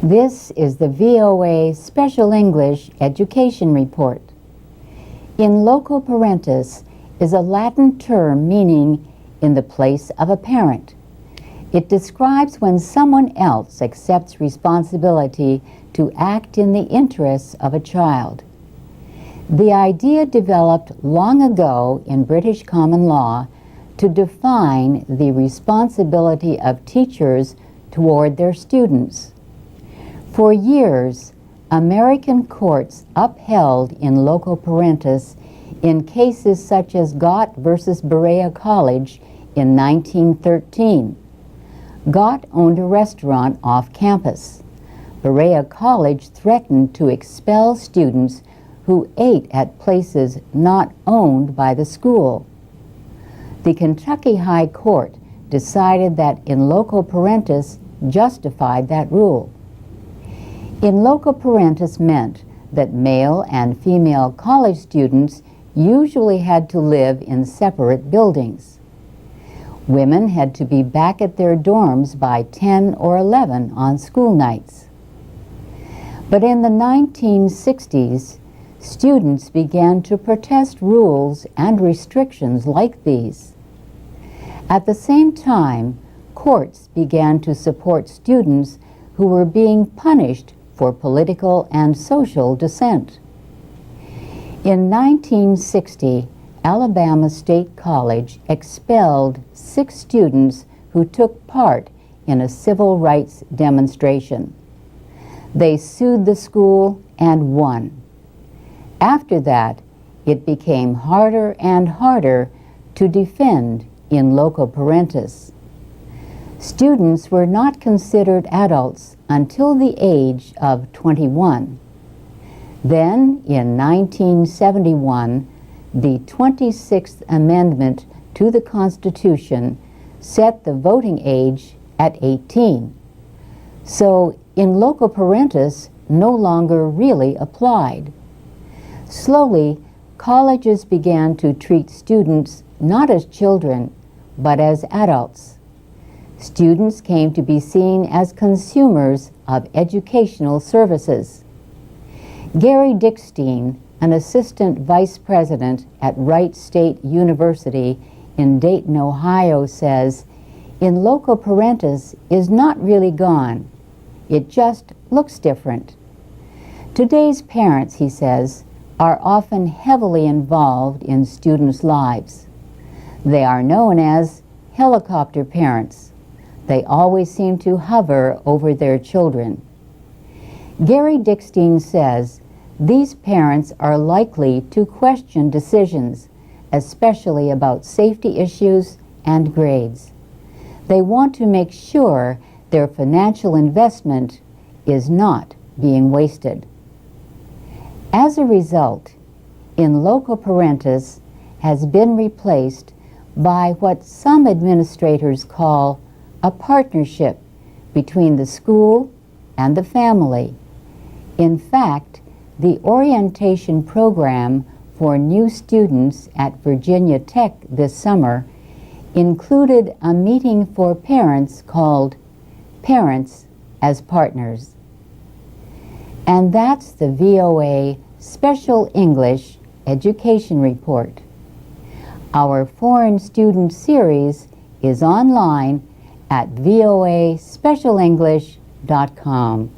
This is the VOA Special English Education Report. In loco parentis is a Latin term meaning in the place of a parent. It describes when someone else accepts responsibility to act in the interests of a child. The idea developed long ago in British common law to define the responsibility of teachers toward their students. For years, American courts upheld in loco parentis in cases such as Gott versus Berea College in 1913. Gott owned a restaurant off campus. Berea College threatened to expel students who ate at places not owned by the school. The Kentucky High Court decided that in loco parentis justified that rule. In loco parentis meant that male and female college students usually had to live in separate buildings. Women had to be back at their dorms by 10 or 11 on school nights. But in the 1960s, students began to protest rules and restrictions like these. At the same time, courts began to support students who were being punished for political and social dissent. In 1960, Alabama State College expelled 6 students who took part in a civil rights demonstration. They sued the school and won. After that, it became harder and harder to defend in loco parentis. Students were not considered adults until the age of 21. Then, in 1971, the 26th Amendment to the Constitution set the voting age at 18. So, in loco parentis no longer really applied. Slowly, colleges began to treat students not as children, but as adults. Students came to be seen as consumers of educational services. Gary Dickstein, an assistant vice president at Wright State University in Dayton, Ohio, says, "In loco parentis is not really gone. It just looks different." Today's parents, he says, are often heavily involved in students' lives. They are known as helicopter parents. They always seem to hover over their children. Gary Dickstein says these parents are likely to question decisions, especially about safety issues and grades. They want to make sure their financial investment is not being wasted. As a result, in loco parentis has been replaced by what some administrators call a partnership between the school and the family. In fact, the orientation program for new students at Virginia Tech this summer included a meeting for parents called Parents as Partners. And that's the VOA Special English Education Report. Our Foreign Student Series is online at voaspecialenglish.com.